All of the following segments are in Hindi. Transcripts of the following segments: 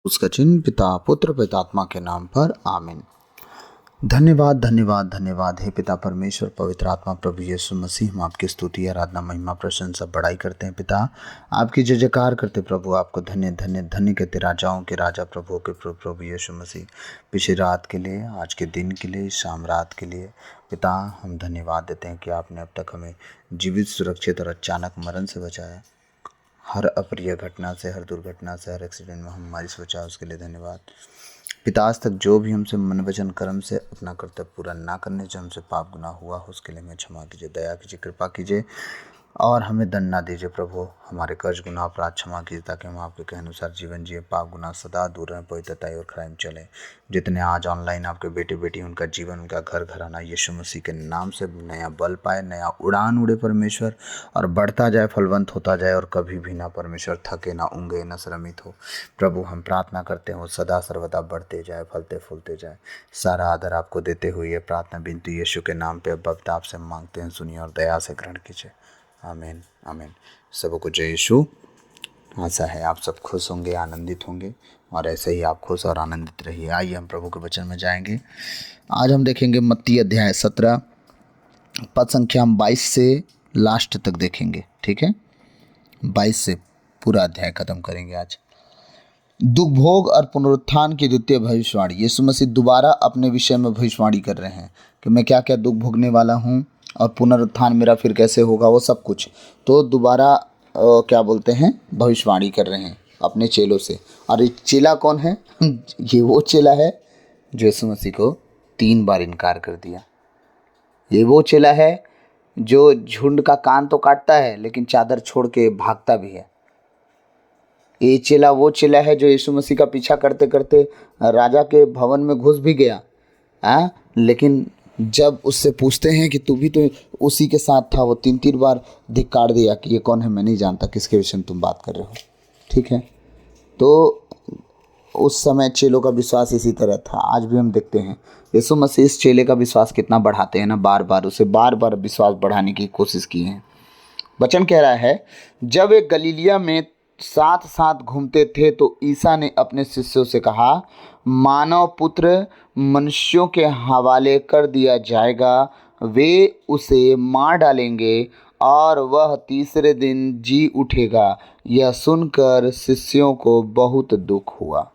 उसका चिन्ह पिता पुत्र पितात्मा के नाम पर आमीन। धन्यवाद धन्यवाद धन्यवाद हे पिता परमेश्वर पवित्र आत्मा प्रभु यीशु मसीह, हम आपकी स्तुति आराधना महिमा प्रशंसा बड़ाई करते हैं पिता, आपकी जय जयकार करते प्रभु। आपको धन्य धन्य धन्य कहते, राजाओं के राजा प्रभु के प्रभु प्रभु यीशु मसीह। पिछली रात के लिए, आज के दिन के लिए, शाम रात के लिए पिता हम धन्यवाद देते हैं कि आपने अब तक हमें जीवित सुरक्षित और अचानक मरण से बचाया। हर अप्रिय घटना से, हर दुर्घटना से, हर एक्सीडेंट में हमारी से बचाओ, उसके लिए धन्यवाद पिता। आज तक जो भी हमसे मन वचन कर्म से अपना कर्तव्य पूरा ना करने से हमसे पाप गुनाह हुआ, उसके लिए हमें क्षमा कीजिए, दया कीजिए, कृपा कीजिए और हमें दंड ना दीजिए प्रभु। हमारे कर्ज गुनाह अपराध क्षमा कीजिए ताकि हम आपके कहे अनुसार जीवन जिए, पाप गुनाह सदा दूर रहें, पवित्रता और खराई में चले। जितने आज ऑनलाइन आपके बेटे बेटी, उनका जीवन, उनका घर घराना यीशु मसीह के नाम से नया बल पाए, नया उड़ान उड़े परमेश्वर, और बढ़ता जाए, फलवंत होता जाए और कभी भी ना परमेश्वर थके, ना ऊँगे, ना श्रमित हो प्रभु। हम प्रार्थना करते हैं वो सदा सर्वदा बढ़ते जाए, फलते फूलते जाए। सारा आदर आपको देते हुए ये प्रार्थना बिनती यीशु के नाम पे अब आपसे मांगते हैं, सुनिए और दया से ग्रहण कीजिए। आमीन आमीन। सबको जय यीशु। आशा है आप सब खुश होंगे, आनंदित होंगे और ऐसे ही आप खुश और आनंदित रहिए। आइए हम प्रभु के वचन में जाएंगे। आज हम देखेंगे मत्ती अध्याय 17 पद संख्या 22 से लास्ट तक देखेंगे, ठीक है। 22 से पूरा अध्याय खत्म करेंगे आज। दुख भोग और पुनरुत्थान की द्वितीय भविष्यवाणी। यीशु मसीह दोबारा अपने विषय में भविष्यवाणी कर रहे हैं कि मैं क्या क्या दुख भोगने वाला हूँ और पुनरुत्थान मेरा फिर कैसे होगा, वो सब कुछ। तो दोबारा क्या बोलते हैं, भविष्यवाणी कर रहे हैं अपने चेलों से। और ये चेला कौन है? ये वो चेला है जो यीशु मसीह को 3 बार इनकार कर दिया। ये वो चेला है जो झुंड का कान तो काटता है लेकिन चादर छोड़ के भागता भी है। ये चेला वो चेला है जो यीशु मसीह का पीछा करते करते राजा के भवन में घुस भी गया, लेकिन जब उससे पूछते हैं कि तू भी तो उसी के साथ था, वो 3 बार धिक्कार दिया कि ये कौन है, मैं नहीं जानता किसके विषय में तुम बात कर रहे हो, ठीक है। तो उस समय चेलों का विश्वास इसी तरह था। आज भी हम देखते हैं यीशु मसीह इस चेले का विश्वास कितना बढ़ाते हैं ना, बार बार विश्वास बढ़ाने की कोशिश की है। वचन कह रहा है, जब वे गलीलिया में साथ साथ घूमते थे तो ईसा ने अपने शिष्यों से कहा, मानव पुत्र मनुष्यों के हवाले कर दिया जाएगा, वे उसे मार डालेंगे और वह तीसरे दिन जी उठेगा। यह सुनकर शिष्यों को बहुत दुख हुआ।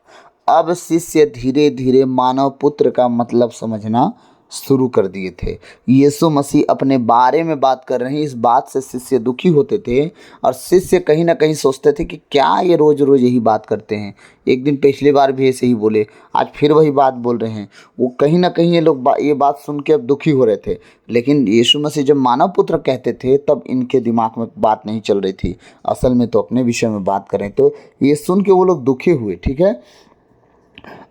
अब शिष्य धीरे धीरे मानव पुत्र का मतलब समझना शुरू कर दिए थे। यीशु मसीह अपने बारे में बात कर रहे हैं, इस बात से शिष्य दुखी होते थे और शिष्य कहीं ना कहीं सोचते थे कि क्या ये रोज़ रोज़ यही बात करते हैं। एक दिन पिछली बार भी ऐसे ही बोले, आज फिर वही बात बोल रहे हैं। वो कहीं ना कहीं ये लोग ये बात सुन के अब दुखी हो रहे थे। लेकिन यीशु मसीह जब मानव पुत्र कहते थे तब इनके दिमाग में बात नहीं चल रही थी, असल में तो अपने विषय में बात करें। तो ये सुन के वो लोग दुखी हुए, ठीक है।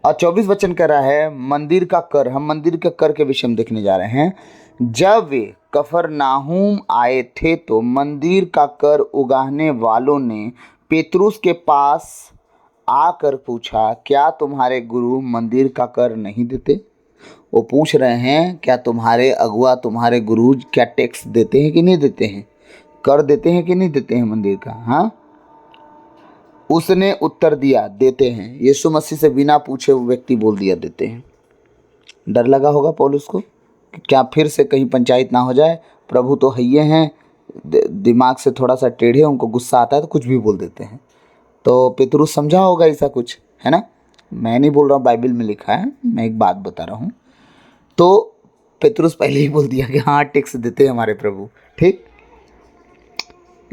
और 24 वचन कह रहा है, मंदिर का कर। हम मंदिर के कर के विषय में देखने जा रहे हैं। जब वे कफरनाहूम आए थे तो मंदिर का कर उगाहने वालों ने पेतरुस के पास आकर पूछा, क्या तुम्हारे गुरु मंदिर का कर नहीं देते? वो पूछ रहे हैं क्या तुम्हारे अगुआ, तुम्हारे गुरु क्या टैक्स देते हैं कि नहीं देते हैं, कर देते हैं कि नहीं देते हैं मंदिर का? हाँ, उसने उत्तर दिया, देते हैं। यीशु मसीह से बिना पूछे वो व्यक्ति बोल दिया, देते हैं। डर लगा होगा पौलुस को कि क्या फिर से कहीं पंचायत ना हो जाए। प्रभु तो हैये हैं, दिमाग से थोड़ा सा टेढ़े, उनको गुस्सा आता है तो कुछ भी बोल देते हैं। तो पेतरुस समझा होगा ऐसा कुछ, है ना। मैं नहीं बोल रहा हूँ, बाइबल में लिखा है, मैं एक बात बता रहा हूँ। तो पेतरुस पहले ही बोल दिया कि हाँ, टैक्स देते हैं हमारे प्रभु, ठीक।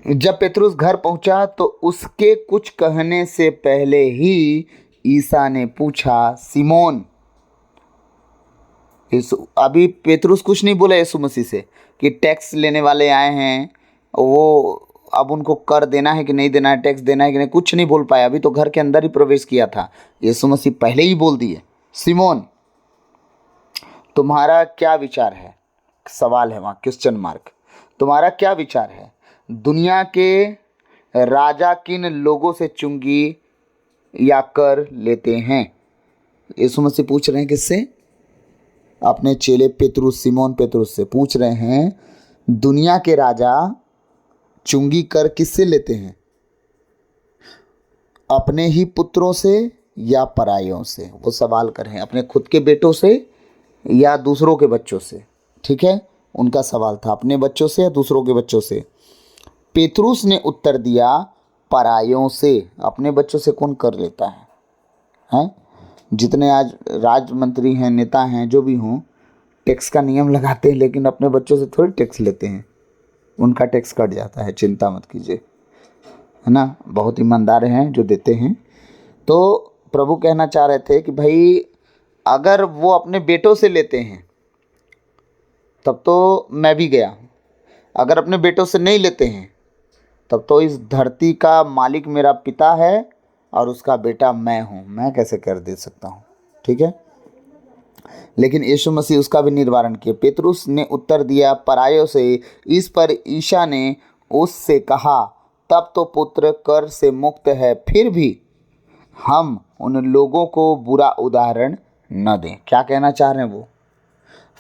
जब पेतरुस घर पहुंचा तो उसके कुछ कहने से पहले ही ईसा ने पूछा, सिमोन। अभी पेतरुस कुछ नहीं बोला यीशु मसीह से कि टैक्स लेने वाले आए हैं, वो अब उनको कर देना है कि नहीं देना है, टैक्स देना है कि नहीं, कुछ नहीं बोल पाया। अभी तो घर के अंदर ही प्रवेश किया था। यीशु मसीह पहले ही बोल दिए, सिमोन तुम्हारा क्या विचार है? सवाल है वहाँ, क्वेश्चन मार्क। तुम्हारा क्या विचार है, दुनिया के राजा किन लोगों से चुंगी या कर लेते हैं? यीशु मसीह पूछ रहे हैं किससे? अपने चेले पेतरुस, सिमोन पेतरुस से पूछ रहे हैं, दुनिया के राजा चुंगी कर किससे लेते हैं? अपने ही पुत्रों से या परायों से? वो सवाल कर रहे हैं, अपने खुद के बेटों से या दूसरों के बच्चों से। ठीक है, उनका सवाल था अपने बच्चों से या दूसरों के बच्चों से। पेतरुस ने उत्तर दिया, परायों से। अपने बच्चों से कौन कर लेता है? हैं? जितने आज राज मंत्री हैं, नेता हैं, जो भी हों, टैक्स का नियम लगाते हैं, लेकिन अपने बच्चों से थोड़ी टैक्स लेते हैं। उनका टैक्स कट जाता है, चिंता मत कीजिए, है ना। बहुत ईमानदार हैं जो देते हैं। तो प्रभु कहना चाह रहे थे कि भाई अगर वो अपने बेटों से लेते हैं तब तो मैं भी गया, अगर अपने बेटों से नहीं लेते हैं तब तो इस धरती का मालिक मेरा पिता है और उसका बेटा मैं हूँ, मैं कैसे कर दे सकता हूँ। ठीक है, लेकिन यीशु मसीह उसका भी निवारण किया। पेतरुस ने उत्तर दिया, परायों से। इस पर ईशा ने उससे कहा, तब तो पुत्र कर से मुक्त है, फिर भी हम उन लोगों को बुरा उदाहरण न दें। क्या कहना चाह रहे हैं वो?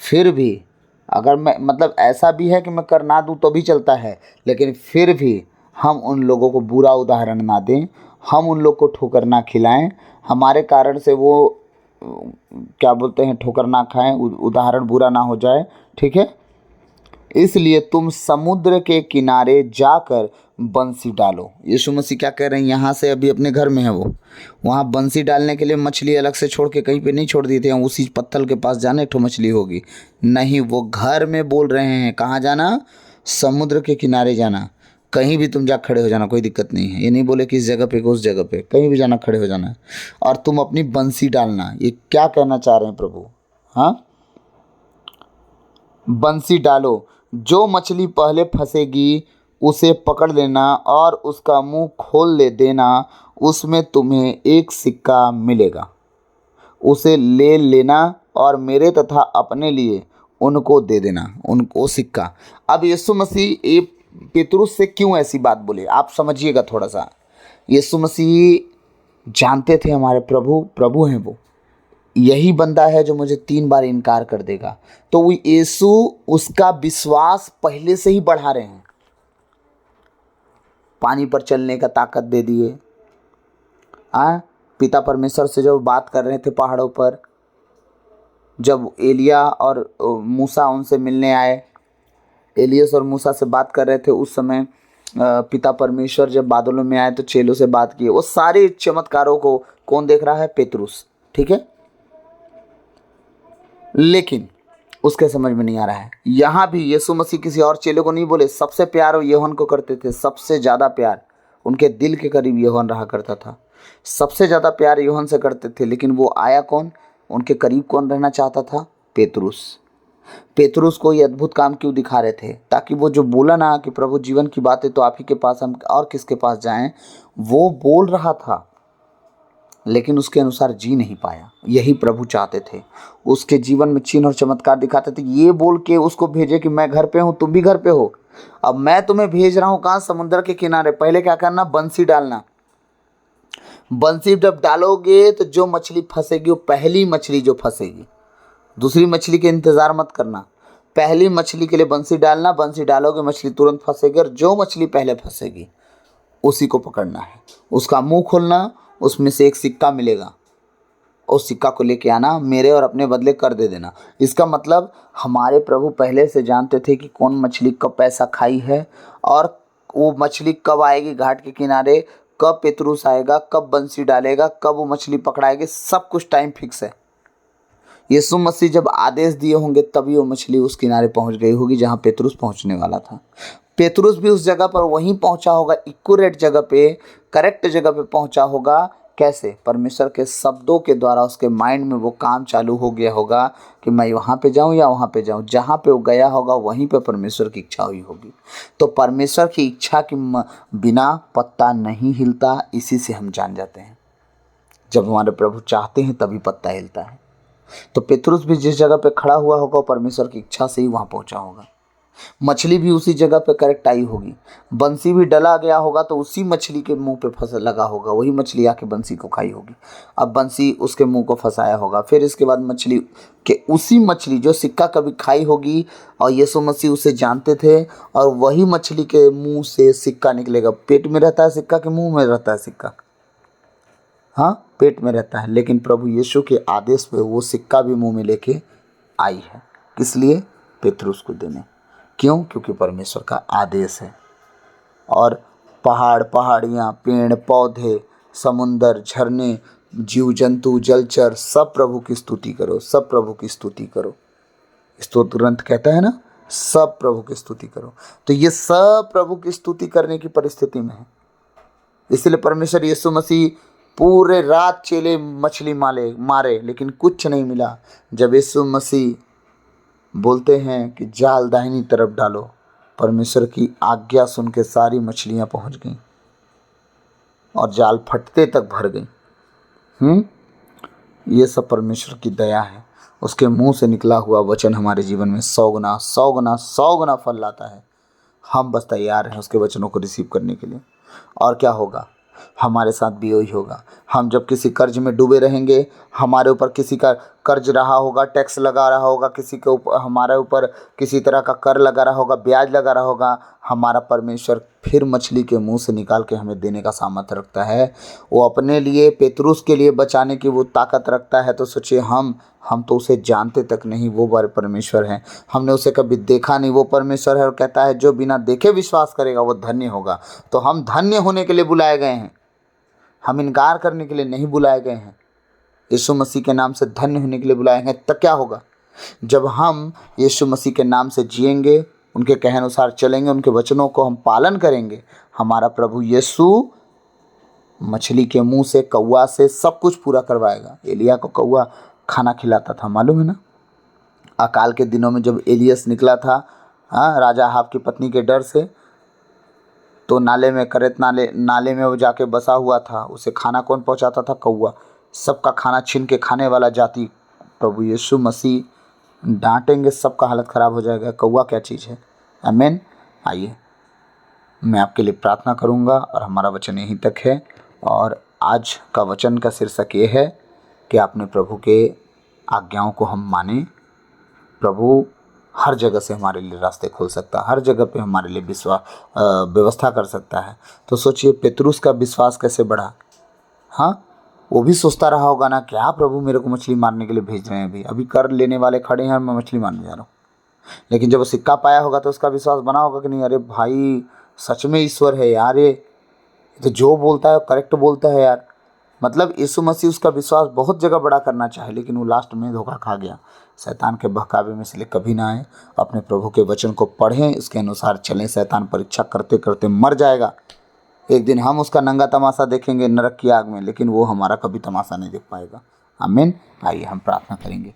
फिर भी अगर मैं, मतलब ऐसा भी है कि मैं कर ना दूं तो भी चलता है, लेकिन फिर भी हम उन लोगों को बुरा उदाहरण ना दें, हम उन लोग को ठोकर ना खिलाएं, हमारे कारण से वो क्या बोलते हैं, ठोकर ना खाएं, उदाहरण बुरा ना हो जाए। ठीक है, इसलिए तुम समुद्र के किनारे जाकर बंसी डालो। यीशु मसीह क्या कह रहे हैं, यहाँ से अभी अपने घर में है वो, वहाँ बंसी डालने के लिए मछली अलग से छोड़ के कहीं पे नहीं छोड़ दी थी, उसी पत्थर के पास जाने ठो मछली होगी। नहीं, वो घर में बोल रहे हैं, कहाँ जाना? समुद्र के किनारे जाना। कहीं भी तुम जा खड़े हो जाना, कोई दिक्कत नहीं है। ये नहीं बोले कि इस जगह पे उस जगह पे, कहीं भी जाना, खड़े हो जाना और तुम अपनी बंसी डालना। ये क्या कहना चाह रहे हैं प्रभु? हाँ, बंसी डालो, जो मछली पहले फंसेगी उसे पकड़ लेना और उसका मुंह खोल ले देना, उसमें तुम्हें एक सिक्का मिलेगा। उसे ले लेना और मेरे तथा अपने लिए उनको दे देना, उनको सिक्का। अब यीशु मसीह ये पेतरुस से क्यों ऐसी बात बोले, आप समझिएगा थोड़ा सा। यीशु मसीह जानते थे हमारे प्रभु प्रभु हैं वो, यही बंदा है जो मुझे 3 बार इनकार कर देगा। तो वो यीशु उसका विश्वास पहले से ही बढ़ा रहे हैं। पानी पर चलने का ताकत दे दिए। पिता परमेश्वर से जब बात कर रहे थे पहाड़ों पर, जब एलिया और मूसा उनसे मिलने आए, एलियस और मूसा से बात कर रहे थे, उस समय पिता परमेश्वर जब बादलों में आए तो चेलों से बात की। वो सारे चमत्कारों को कौन देख रहा है? पेतरुस। ठीक है, लेकिन उसके समझ में नहीं आ रहा है। यहाँ भी यीशु मसीह किसी और चेले को नहीं बोले, सबसे प्यार वो यूहन्ना को करते थे, सबसे ज़्यादा प्यार उनके दिल के करीब यूहन्ना रहा करता था, सबसे ज़्यादा प्यार यूहन्ना से करते थे। लेकिन वो आया कौन, उनके करीब कौन रहना चाहता था? पेतरुस। पेतरुस को ये अद्भुत काम क्यों दिखा रहे थे? ताकि वो जो बोला ना कि प्रभु जीवन की बात है तो आप ही के पास, हम और किसके पास जाएं, वो बोल रहा था लेकिन उसके अनुसार जी नहीं पाया। यही प्रभु चाहते थे, उसके जीवन में चिन्ह और चमत्कार दिखाते थे। ये बोल के उसको भेजे कि मैं घर पे हूँ, तुम भी घर पे हो, अब मैं तुम्हें भेज रहा हूँ कहाँ? समुद्र के किनारे। पहले क्या करना? बंसी डालना। बंसी जब डालोगे तो जो मछली फंसेगी, वो पहली मछली जो फंसेगी, दूसरी मछली के इंतज़ार मत करना, पहली मछली के लिए बंसी डालना। बंसी डालोगे, मछली तुरंत फंसेगी, और जो मछली पहले फंसेगी उसी को पकड़ना है, उसका मुंह खोलना, उसमें से एक सिक्का मिलेगा, उस सिक्का को लेके आना, मेरे और अपने बदले कर दे देना। इसका मतलब हमारे प्रभु पहले से जानते थे कि कौन मछली कब पैसा खाई है, और वो मछली कब आएगी घाट के किनारे, कब पेतरुस आएगा, कब बंसी डालेगा, कब वो मछली पकड़ाएगी, सब कुछ टाइम फिक्स है। यीशु मसीह जब आदेश दिए होंगे तभी वो मछली उस किनारे पहुंच गई होगी जहां पेतरुस पहुंचने वाला था। पेतरुस भी उस जगह पर वहीं पहुंचा होगा, इक्यूरेट जगह पे, करेक्ट जगह पे पहुंचा होगा। कैसे? परमेश्वर के शब्दों के द्वारा उसके माइंड में वो काम चालू हो गया होगा कि मैं वहाँ पे जाऊँ या वहाँ पे जाऊँ। जहाँ पे वो गया होगा वहीं पे परमेश्वर की इच्छा हुई होगी। तो परमेश्वर की इच्छा के बिना पत्ता नहीं हिलता, इसी से हम जान जाते हैं। जब हमारे प्रभु चाहते हैं तभी पत्ता हिलता है। तो पेतरुस भी जिस जगह पे खड़ा हुआ होगा परमेश्वर की इच्छा से ही वहाँ पहुँचा होगा। मछली भी उसी जगह पे करेक्ट आई होगी, बंसी भी डला गया होगा तो उसी मछली के मुंह पे फंस लगा होगा, वही मछली आके बंसी को खाई होगी। अब बंसी उसके मुंह को फंसाया होगा, फिर इसके बाद मछली के उसी मछली जो सिक्का कभी खाई होगी, और यीशु मसीह उसे जानते थे, और वही मछली के मुंह से सिक्का निकलेगा। पेट में रहता है सिक्का कि मुंह में रहता है सिक्का? हाँ, पेट में रहता है, लेकिन प्रभु यीशु के आदेश पे वो सिक्का भी मुंह में लेके आई है। किस लिए? पेतरुस को देने। क्यों? क्योंकि परमेश्वर का आदेश है। और पहाड़, पहाड़ियाँ, पेड़ पौधे, समुंदर, झरने, जीव जंतु, जलचर, सब प्रभु की स्तुति करो, सब प्रभु की स्तुति करो। स्तोत्र ग्रंथ कहता है ना, सब प्रभु की स्तुति करो। तो ये सब प्रभु की स्तुति करने की परिस्थिति में है। इसलिए परमेश्वर यीशु मसीह पूरे रात चेले मछली मारे लेकिन कुछ नहीं मिला। जब यीशु मसीह बोलते हैं कि जाल दाहिनी तरफ डालो, परमेश्वर की आज्ञा सुन के सारी मछलियां पहुंच गईं और जाल फटते तक भर गई। ये सब परमेश्वर की दया है। उसके मुंह से निकला हुआ वचन हमारे जीवन में 100 गुना 100 गुना 100 गुना फल लाता है। हम बस तैयार हैं उसके वचनों को रिसीव करने के लिए। और क्या होगा? हमारे साथ भी वही होगा। हम जब किसी कर्ज में डूबे रहेंगे, हमारे ऊपर किसी का कर्ज रहा होगा, टैक्स लगा रहा होगा, किसी के ऊपर, हमारे ऊपर किसी तरह का कर लगा रहा होगा, ब्याज लगा रहा होगा, हमारा परमेश्वर फिर मछली के मुंह से निकाल के हमें देने का सामर्थ्य रखता है। वो अपने लिए, पेतरुस के लिए बचाने की वो ताकत रखता है। तो सोचिए, हम तो उसे जानते तक नहीं, वो बारे परमेश्वर है। हमने उसे कभी देखा नहीं, वो परमेश्वर है। और कहता है जो बिना देखे विश्वास करेगा वो धन्य होगा। तो हम धन्य होने के लिए बुलाए गए हैं, हम इनकार करने के लिए नहीं बुलाए गए हैं। यीशु मसीह के नाम से धन्य होने के लिए बुलाए हैं। तब क्या होगा? जब हम यीशु मसीह के नाम से जिएंगे, उनके कहे अनुसार चलेंगे, उनके वचनों को हम पालन करेंगे, हमारा प्रभु यीशु मछली के मुंह से, कौवा से सब कुछ पूरा करवाएगा। एलिया को कौवा खाना खिलाता था, मालूम है ना? अकाल के दिनों में जब एलियस निकला था, राजा अहाब की पत्नी के डर से, तो नाले में वो जाके बसा हुआ था। उसे खाना कौन पहुंचाता था? कौवा। सबका खाना छीन के खाने वाला जाति प्रभु यीशु मसीह डांटेंगे, सबका हालत ख़राब हो जाएगा। कौवा क्या चीज़ है? आमीन। आइए मैं आपके लिए प्रार्थना करूंगा और हमारा वचन यहीं तक है। और आज का वचन का शीर्षक ये है कि अपने प्रभु के आज्ञाओं को हम माने। प्रभु हर जगह से हमारे लिए रास्ते खोल सकता है, हर जगह पे हमारे लिए व्यवस्था कर सकता है। तो सोचिए, पेतरुस का विश्वास कैसे बढ़ा। हाँ, वो भी सोचता रहा होगा ना, क्या प्रभु मेरे को मछली मारने के लिए भेज रहे हैं, अभी कर लेने वाले खड़े हैं और मैं मछली मारने जा रहा हूँ। लेकिन जब वो सिक्का पाया होगा तो उसका विश्वास बना होगा कि नहीं, अरे भाई सच में ईश्वर है यार, ये तो जो बोलता है करेक्ट बोलता है यार। मतलब यीशु मसीह उसका विश्वास बहुत जगह बड़ा करना चाहे, लेकिन वो लास्ट में धोखा खा गया। शैतान के बहकावे में इसलिए कभी ना आए, अपने प्रभु के वचन को पढ़ें, इसके अनुसार चलें। शैतान परीक्षा करते करते मर जाएगा। एक दिन हम उसका नंगा तमाशा देखेंगे नरक की आग में, लेकिन वो हमारा कभी तमाशा नहीं देख पाएगा। आमीन। आइए हम प्रार्थना करेंगे।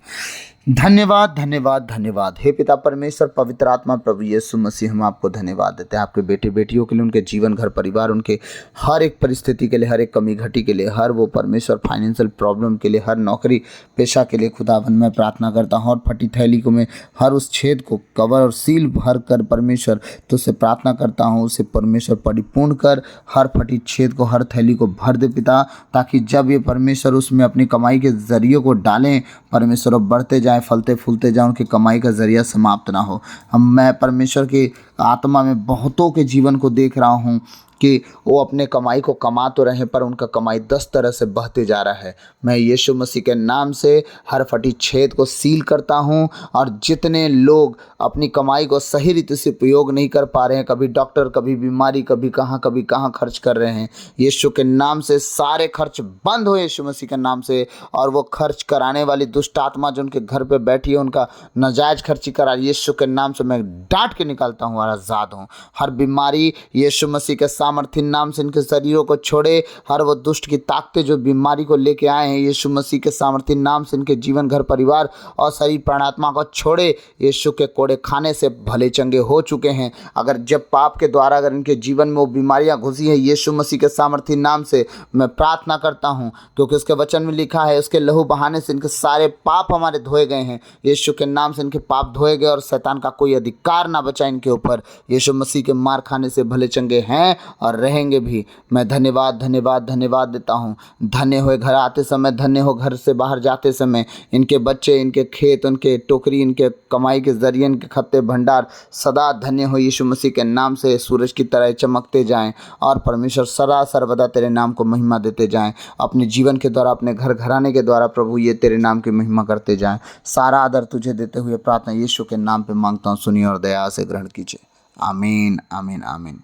धन्यवाद धन्यवाद धन्यवाद हे पिता परमेश्वर, पवित्र आत्मा, प्रभु यीशु मसीह, हम आपको धन्यवाद देते हैं आपके बेटे बेटियों के लिए, उनके जीवन, घर परिवार, उनके हर एक परिस्थिति के लिए, हर एक कमी घटी के लिए, हर वो परमेश्वर फाइनेंशियल प्रॉब्लम के लिए, हर नौकरी पेशा के लिए खुदावन मैं प्रार्थना करता हूँ। और फटी थैली को मैं हर उस छेद को कवर और सील भर कर परमेश्वर तो उससे प्रार्थना करता हूँ, उसे परमेश्वर परिपूर्ण कर, हर फटी छेद को, हर थैली को भर दे पिता, ताकि जब ये परमेश्वर उसमें अपनी कमाई के जरिए को डालें परमेश्वर, बढ़ते जाए, फलते फूलते जाए, उनकी कमाई का जरिया समाप्त ना हो। मैं परमेश्वर की आत्मा में बहुतों के जीवन को देख रहा हूँ कि वो अपने कमाई को कमा तो रहे, पर उनका कमाई 10 तरह से बहते जा रहा है। मैं यीशु मसीह के नाम से हर फटी छेद को सील करता हूँ। और जितने लोग अपनी कमाई को सही रीति से उपयोग नहीं कर पा रहे हैं, कभी डॉक्टर, कभी बीमारी, कभी कहाँ खर्च कर रहे हैं, यीशु के नाम से सारे खर्च बंद हो यीशु मसीह के नाम से। और वो खर्च कराने वाली दुष्ट आत्मा जो उनके घर पे बैठी है, उनका नाजायज खर्ची करा, यीशु के नाम से मैं डांट के निकालता हूँ और आज़ाद हूँ। हर बीमारी यीशु मसीह के सामर्थ्य नाम से इनके शरीरों को छोड़े। हर वो दुष्ट की ताकतें जो बीमारी को लेके आए हैं, यीशु मसीह के सामर्थ्य नाम से इनके जीवन, घर परिवार और शरीर प्राणात्मा को छोड़े। यीशु के कोड़े खाने से भले चंगे हो चुके हैं। अगर जब पाप के द्वारा अगर इनके जीवन में वो बीमारियां घुसी हैं, यीशु मसीह के सामर्थ्य नाम से मैं प्रार्थना करता हूं, क्योंकि उसके वचन में लिखा है उसके लहू बहाने से इनके सारे पाप हमारे धोए गए हैं। यीशु के नाम से इनके पाप धोए गए और शैतान का कोई अधिकार ना बचा इनके ऊपर। यीशु मसीह के मार खाने से भले चंगे हैं और रहेंगे भी। मैं धन्यवाद धन्यवाद धन्यवाद देता हूँ। धन्य हो घर आते समय, धन्य हो घर से बाहर जाते समय। इनके बच्चे, इनके खेत, उनके टोकरी, इनके कमाई के जरिए, इनके खत्ते भंडार सदा धन्य हो। यीशु मसीह के नाम से सूरज की तरह चमकते जाएं और परमेश्वर सदा सर्वदा तेरे नाम को महिमा देते जाएं। अपने जीवन के द्वारा, अपने घर घराने के द्वारा प्रभु ये तेरे नाम की महिमा करते जाएं। सारा आदर तुझे देते हुए प्रार्थना यीशु के नाम पे मांगता हूँ, सुनिए और दया से ग्रहण कीजिए। आमीन आमीन आमीन।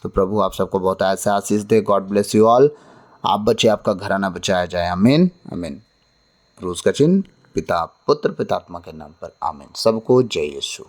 तो प्रभु आप सबको बहुत ऐसे आशीष दे। God bless you all. आप बचे, आपका घराना बचाया जाए। आमीन आमीन। क्रूस का चिन्ह पिता पुत्र पितात्मा के नाम पर। आमीन। सबको जय यीशु।